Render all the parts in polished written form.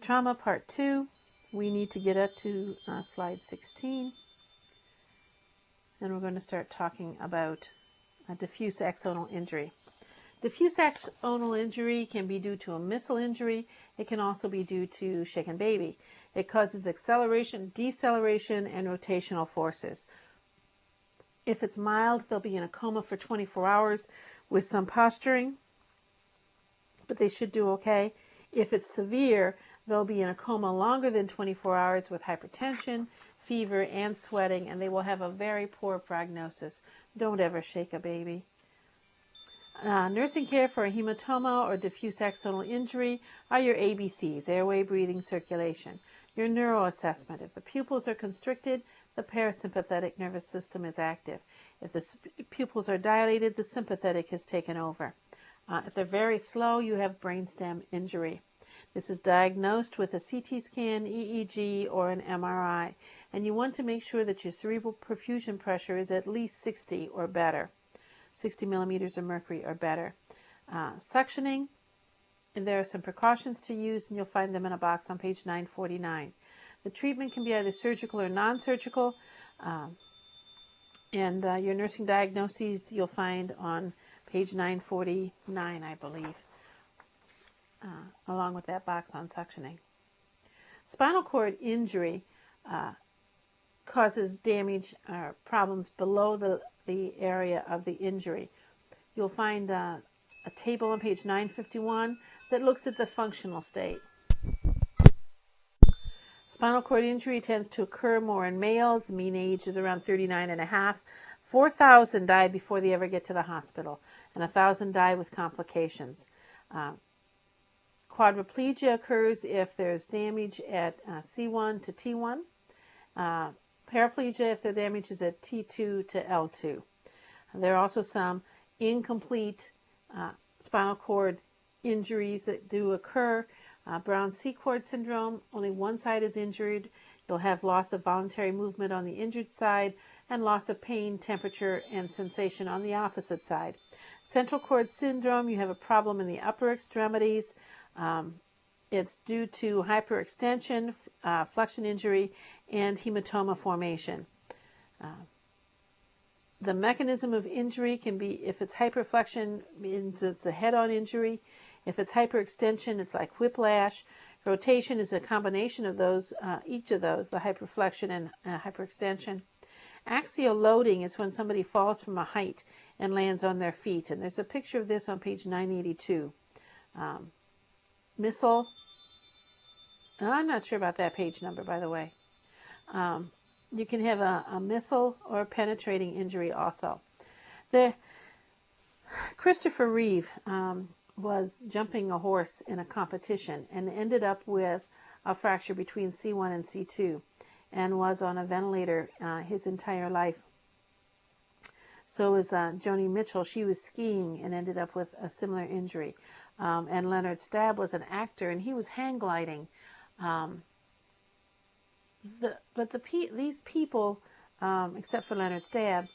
trauma, part 2. We need to get up to slide 16. And we're going to start talking about diffuse axonal injury. Diffuse axonal injury can be due to a missile injury. It can also be due to shaken baby. It causes acceleration, deceleration, and rotational forces. If it's mild, they'll be in a coma for 24 hours with some posturing, but they should do okay. If it's severe, they'll be in a coma longer than 24 hours with hypertension, fever, and sweating, and they will have a very poor prognosis. Don't ever shake a baby. Nursing care for a hematoma or diffuse axonal injury are your ABCs, airway, breathing, circulation. Your neuroassessment. If the pupils are constricted, the parasympathetic nervous system is active. If the pupils are dilated, the sympathetic has taken over. If they're very slow, you have brainstem injury. This is diagnosed with a CT scan, EEG, or an MRI, and you want to make sure that your cerebral perfusion pressure is at least 60 or better, 60 millimeters of mercury or better. Suctioning, and there are some precautions to use, and you'll find them in a box on page 949. The treatment can be either surgical or non-surgical, and your nursing diagnoses you'll find on page 949, I believe, along with that box on suctioning. Spinal cord injury causes damage or problems below the area of the injury. You'll find a table on page 951 that looks at the functional state. Spinal cord injury tends to occur more in males. The mean age is around 39 and a half. 4,000 die before they ever get to the hospital, and 1,000 die with complications. Quadriplegia occurs if there's damage at C1 to T1. Paraplegia if the damage is at T2 to L2. There are also some incomplete spinal cord injuries that do occur. Brown Sequard syndrome, only one side is injured. You'll have loss of voluntary movement on the injured side and loss of pain, temperature, and sensation on the opposite side. Central cord syndrome, you have a problem in the upper extremities. It's due to hyperextension, flexion injury, and hematoma formation. The mechanism of injury can be, if it's hyperflexion, means it's a head-on injury. If it's hyperextension, it's like whiplash. Rotation is a combination of those, each of those, the hyperflexion and hyperextension. Axial loading is when somebody falls from a height and lands on their feet, and there's a picture of this on page 982. Missile, I'm not sure about that page number, by the way. You can have a missile or penetrating injury also. Christopher Reeve was jumping a horse in a competition and ended up with a fracture between C1 and C2 and was on a ventilator his entire life. So was Joni Mitchell. She was skiing and ended up with a similar injury. And Leonard Stabb was an actor, and he was hang gliding. These people, except for Leonard Stabb,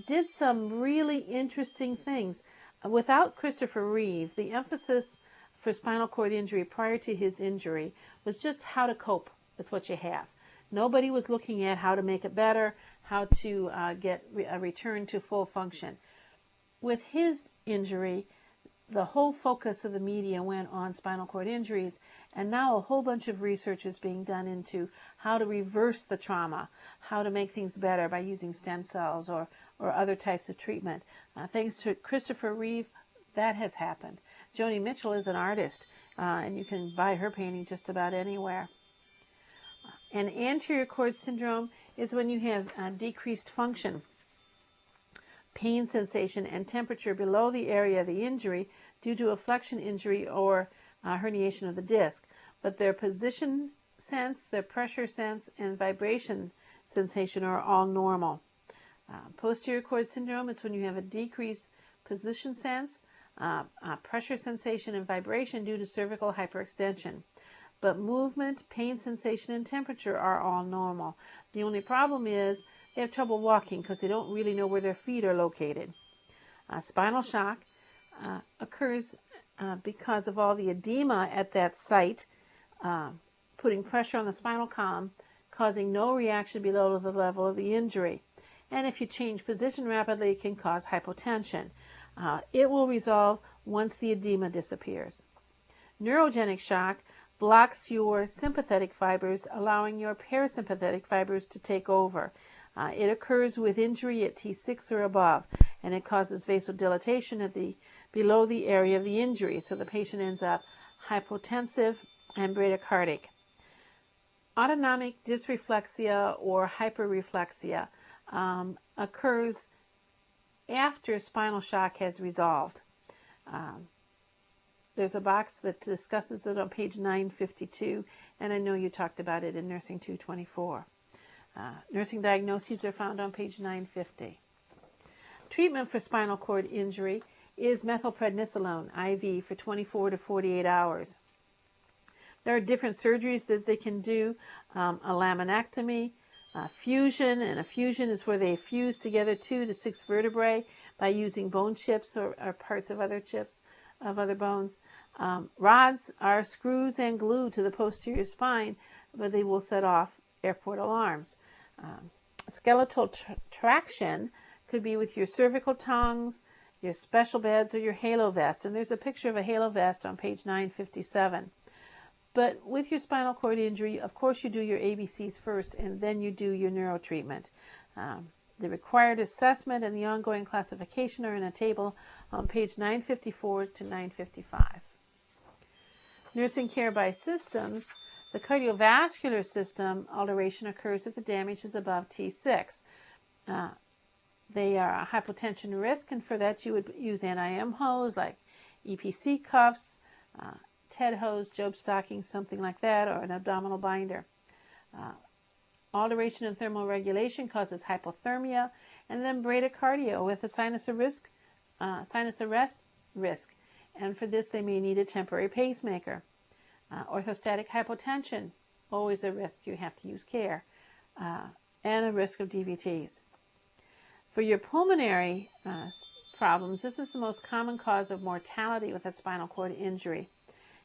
did some really interesting things. Without Christopher Reeve, the emphasis for spinal cord injury prior to his injury was just how to cope with what you have. Nobody was looking at how to make it better, how to get a return to full function. With his injury, the whole focus of the media went on spinal cord injuries, and now a whole bunch of research is being done into how to reverse the trauma, how to make things better by using stem cells or other types of treatment. Thanks to Christopher Reeve, that has happened. Joni Mitchell is an artist, and you can buy her painting just about anywhere. And anterior cord syndrome is when you have decreased function, pain sensation, and temperature below the area of the injury due to a flexion injury or herniation of the disc. But their position sense, their pressure sense, and vibration sensation are all normal. Posterior cord syndrome is when you have a decreased position sense, pressure sensation, and vibration due to cervical hyperextension. But movement, pain sensation, and temperature are all normal. The only problem is they have trouble walking because they don't really know where their feet are located. Spinal shock occurs because of all the edema at that site putting pressure on the spinal column, causing no reaction below the level of the injury. And if you change position rapidly, it can cause hypotension. It will resolve once the edema disappears. Neurogenic shock blocks your sympathetic fibers, allowing your parasympathetic fibers to take over. It occurs with injury at T6 or above, and it causes vasodilatation below the area of the injury, so the patient ends up hypotensive and bradycardic. Autonomic dysreflexia or hyperreflexia occurs after spinal shock has resolved. There's a box that discusses it on page 952, and I know you talked about it in Nursing 224. Nursing diagnoses are found on page 950. Treatment for spinal cord injury is methylprednisolone IV for 24 to 48 hours. There are different surgeries that they can do, a laminectomy, fusion, and a fusion is where they fuse together 2 to 6 vertebrae by using bone chips or parts of other chips of other bones. Rods are screws and glue to the posterior spine, but they will set off airport alarms. Skeletal traction could be with your cervical tongs, your special beds, or your halo vest. And there's a picture of a halo vest on page 957. But with your spinal cord injury, of course, you do your ABCs first, and then you do your neurotreatment. The required assessment and the ongoing classification are in a table on page 954 to 955. Nursing care by systems. The cardiovascular system alteration occurs if the damage is above T6. They are a hypotension risk, and for that you would use NIM hose like EPC cuffs, TED hose, Job stockings, something like that, or an abdominal binder. Alteration in thermal regulation causes hypothermia, and then bradycardia with a sinus arrest risk. And for this, they may need a temporary pacemaker. Orthostatic hypotension, always a risk. You have to use care. And a risk of DVTs. For your pulmonary problems, this is the most common cause of mortality with a spinal cord injury.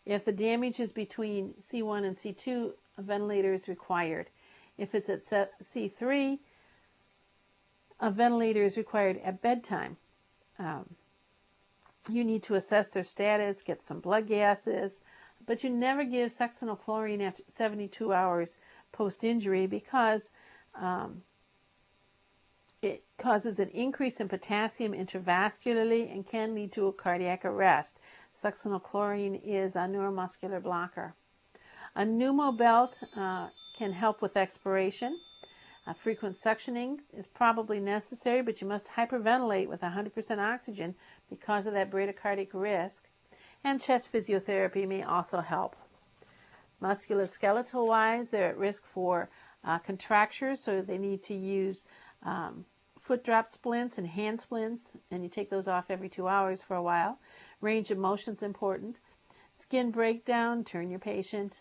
If the damage is between C1 and C2, a ventilator is required. If it's at C3, a ventilator is required at bedtime. You need to assess their status, get some blood gases, but you never give succinylchlorine after 72 hours post-injury because it causes an increase in potassium intravascularly and can lead to a cardiac arrest. Succinylchlorine is a neuromuscular blocker. A pneumo belt can help with expiration. Frequent suctioning is probably necessary, but you must hyperventilate with 100% oxygen because of that bradycardic risk. And chest physiotherapy may also help. Musculoskeletal-wise, they're at risk for contractures, so they need to use foot drop splints and hand splints, and you take those off every 2 hours for a while. Range of motion is important. Skin breakdown, turn your patient,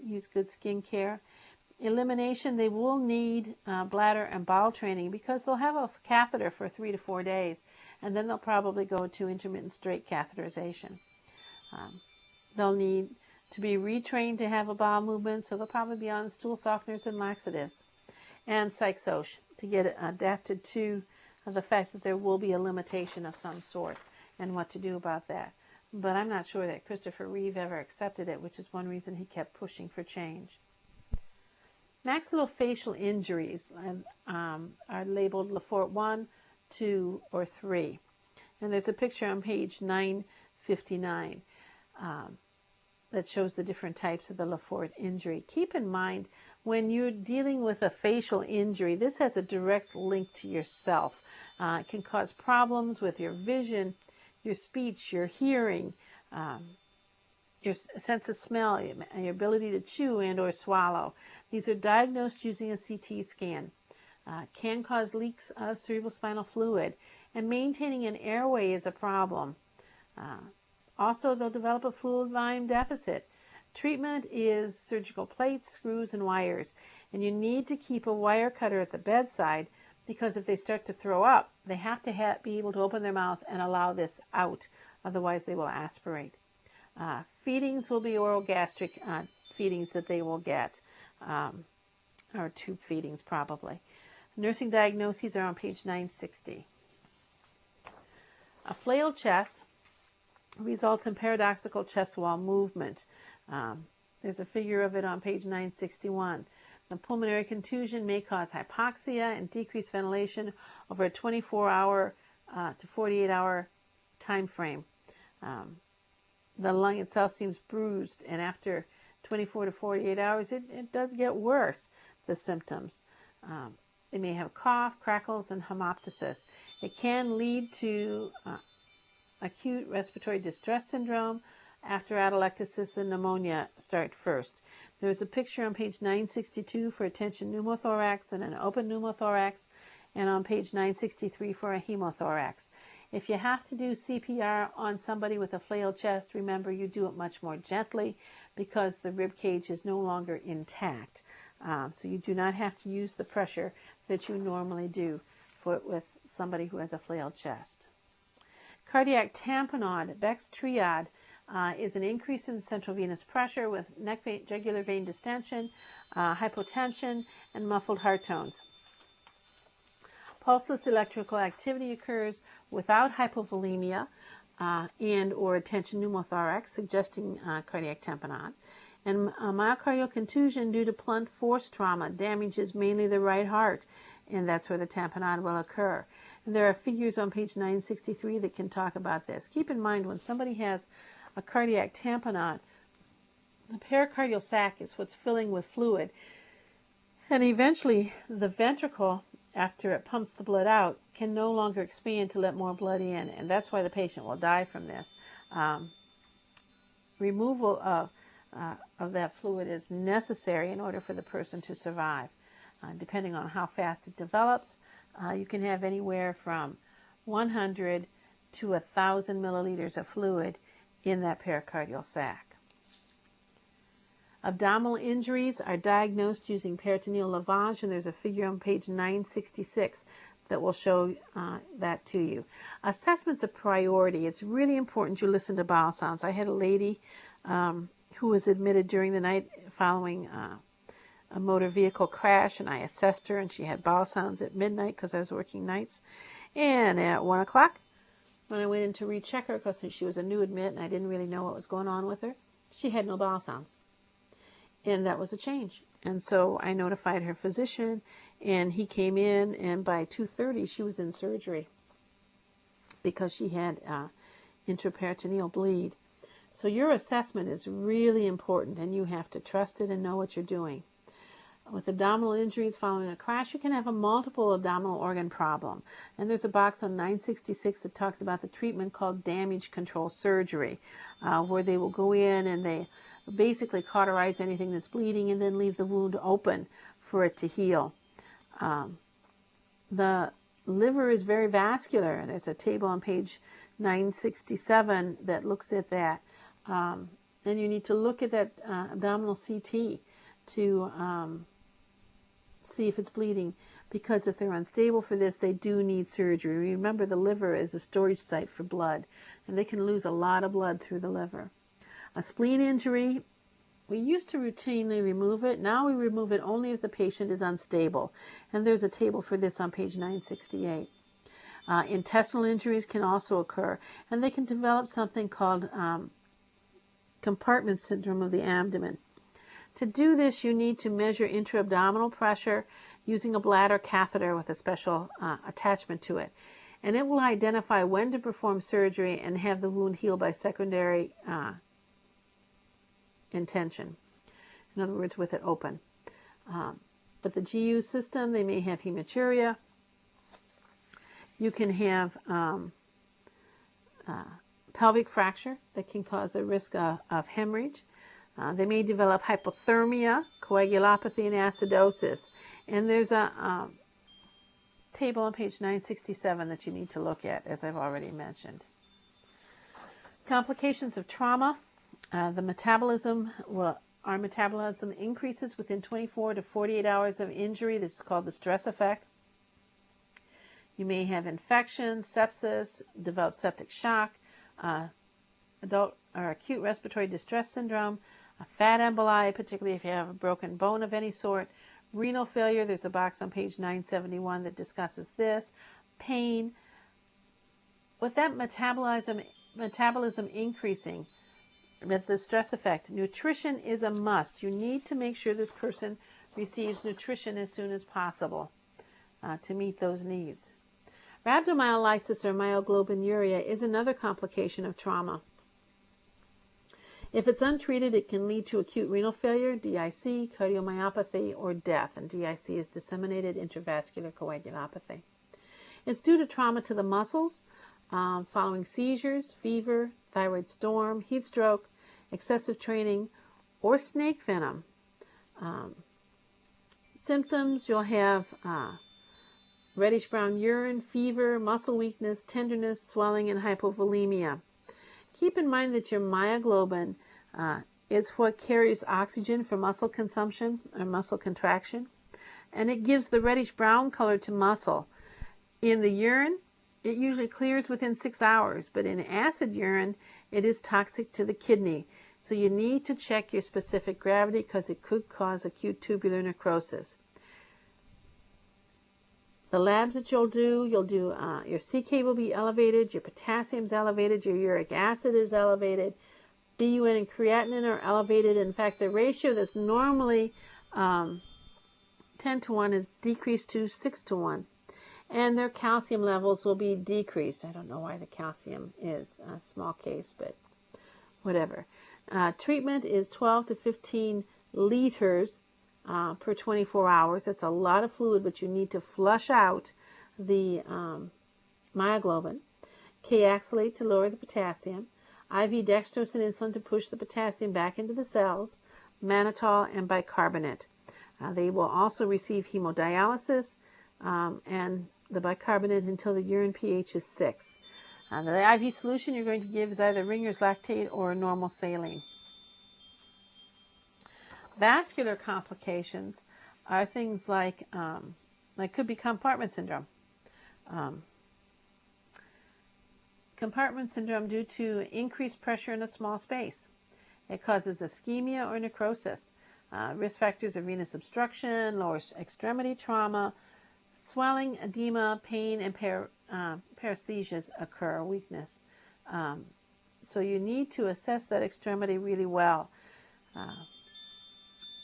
use good skin care. Elimination, they will need bladder and bowel training because they'll have a catheter for 3 to 4 days, and then they'll probably go to intermittent straight catheterization. They'll need to be retrained to have a bowel movement, so they'll probably be on stool softeners and laxatives. And psych-soc to get adapted to the fact that there will be a limitation of some sort and what to do about that. But I'm not sure that Christopher Reeve ever accepted it, which is one reason he kept pushing for change. Maxillofacial injuries are labeled Lefort 1, 2, or 3. And there's a picture on page 959 that shows the different types of the Lefort injury. Keep in mind, when you're dealing with a facial injury, this has a direct link to yourself. It can cause problems with your vision, your speech, your hearing, your sense of smell, your ability to chew and or swallow. These are diagnosed using a CT scan. Can cause leaks of cerebrospinal fluid, and maintaining an airway is a problem. Also, they'll develop a fluid volume deficit. Treatment is surgical plates, screws, and wires, and you need to keep a wire cutter at the bedside because if they start to throw up, they have to be able to open their mouth and allow this out, otherwise they will aspirate. Feedings will be oral gastric feedings that they will get, or tube feedings probably. Nursing diagnoses are on page 960. A flailed chest results in paradoxical chest wall movement. There's a figure of it on page 961. The pulmonary contusion may cause hypoxia and decreased ventilation over a 24-hour to 48-hour time frame. The lung itself seems bruised, and after 24 to 48 hours, it does get worse, the symptoms. They may have cough, crackles, and hemoptysis. It can lead to acute respiratory distress syndrome after atelectasis and pneumonia start first. There's a picture on page 962 for a tension pneumothorax and an open pneumothorax, and on page 963 for a hemothorax. If you have to do CPR on somebody with a flailed chest, remember you do it much more gently because the rib cage is no longer intact. So you do not have to use the pressure that you normally do with somebody who has a flailed chest. Cardiac tamponade, Beck's triad, is an increase in central venous pressure with neck vein, jugular vein distension, hypotension, and muffled heart tones. Pulseless electrical activity occurs without hypovolemia and or tension pneumothorax, suggesting cardiac tamponade. And myocardial contusion due to blunt force trauma damages mainly the right heart, and that's where the tamponade will occur. And there are figures on page 963 that can talk about this. Keep in mind, when somebody has a cardiac tamponade, the pericardial sac is what's filling with fluid, and eventually the ventricle, after it pumps the blood out, can no longer expand to let more blood in, and that's why the patient will die from this. Removal of that fluid is necessary in order for the person to survive. Depending on how fast it develops, you can have anywhere from 100 to 1,000 milliliters of fluid in that pericardial sac. Abdominal injuries are diagnosed using peritoneal lavage, and there's a figure on page 966 that will show that to you. Assessment's a priority. It's really important you listen to bowel sounds. I had a lady who was admitted during the night following a motor vehicle crash, and I assessed her, and she had bowel sounds at midnight because I was working nights. And at 1 o'clock, when I went in to recheck her, because she was a new admit and I didn't really know what was going on with her, she had no bowel sounds. And that was a change. And so I notified her physician, and he came in, and by 2:30 she was in surgery because she had intraperitoneal bleed. So your assessment is really important, and you have to trust it and know what you're doing. With abdominal injuries following a crash, you can have a multiple abdominal organ problem. And there's a box on 966 that talks about the treatment called damage control surgery, where they will go in and they basically cauterize anything that's bleeding and then leave the wound open for it to heal. The liver is very vascular. There's a table on page 967 that looks at that. And you need to look at that abdominal CT to see if it's bleeding, because if they're unstable for this, they do need surgery. Remember, the liver is a storage site for blood, and they can lose a lot of blood through the liver. A spleen injury, we used to routinely remove it. Now we remove it only if the patient is unstable, and there's a table for this on page 968. Intestinal injuries can also occur, and they can develop something called compartment syndrome of the abdomen. To do this, you need to measure intra-abdominal pressure using a bladder catheter with a special attachment to it. And it will identify when to perform surgery and have the wound heal by secondary intention. In other words, with it open. But the GU system, they may have hematuria. You can have pelvic fracture that can cause a risk of hemorrhage. They may develop hypothermia, coagulopathy, and acidosis. And there's a table on page 967 that you need to look at, as I've already mentioned. Complications of trauma. Our metabolism increases within 24 to 48 hours of injury. This is called the stress effect. You may have infection, sepsis, develop septic shock, adult or acute respiratory distress syndrome, A fat emboli, particularly if you have a broken bone of any sort. Renal failure, there's a box on page 971 that discusses this. Pain. With that metabolism increasing, with the stress effect, nutrition is a must. You need to make sure this person receives nutrition as soon as possible to meet those needs. Rhabdomyolysis or myoglobinuria is another complication of trauma. If it's untreated, it can lead to acute renal failure, DIC, cardiomyopathy, or death, and DIC is disseminated intravascular coagulopathy. It's due to trauma to the muscles, following seizures, fever, thyroid storm, heat stroke, excessive training, or snake venom. Symptoms, you'll have reddish-brown urine, fever, muscle weakness, tenderness, swelling, and hypovolemia. Keep in mind that your myoglobin is what carries oxygen for muscle consumption or muscle contraction, and it gives the reddish-brown color to muscle. In the urine, it usually clears within 6 hours, but in acid urine, it is toxic to the kidney. So you need to check your specific gravity because it could cause acute tubular necrosis. The labs that you'll do your CK will be elevated, your potassium's elevated, your uric acid is elevated, BUN and creatinine are elevated. In fact, the ratio that's normally 10 to 1 is decreased to 6 to 1. And their calcium levels will be decreased. I don't know why the calcium is a small case, but whatever. Treatment is 12 to 15 liters per 24 hours. That's a lot of fluid, but you need to flush out the myoglobin. K-axylate to lower the potassium. IV dextrose and insulin to push the potassium back into the cells. Mannitol and bicarbonate. They will also receive hemodialysis and the bicarbonate until the urine pH is 6. The IV solution you're going to give is either Ringer's lactate or normal saline. Vascular complications are things like could be compartment syndrome. Compartment syndrome due to increased pressure in a small space. It causes ischemia or necrosis. Risk factors are venous obstruction, lower extremity trauma, swelling, edema, pain, and paresthesias occur, weakness. So you need to assess that extremity really well.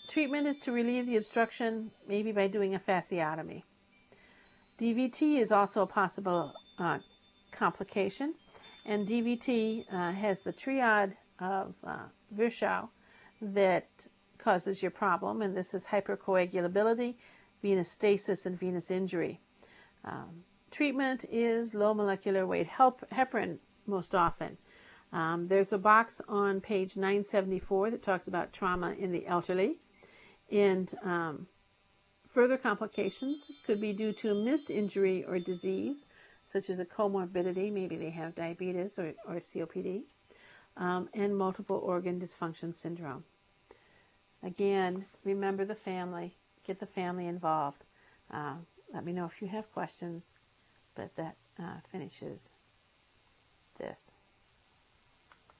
Treatment is to relieve the obstruction, maybe by doing a fasciotomy. DVT is also a possible complication, and DVT has the triad of Virchow that causes your problem, and this is hypercoagulability, venous stasis, and venous injury. Treatment is low molecular weight heparin most often. There's a box on page 974 that talks about trauma in the elderly. And further complications could be due to a missed injury or disease, such as a comorbidity, maybe they have diabetes or COPD, and multiple organ dysfunction syndrome. Again, remember the family. Get the family involved. Let me know if you have questions, but that finishes this.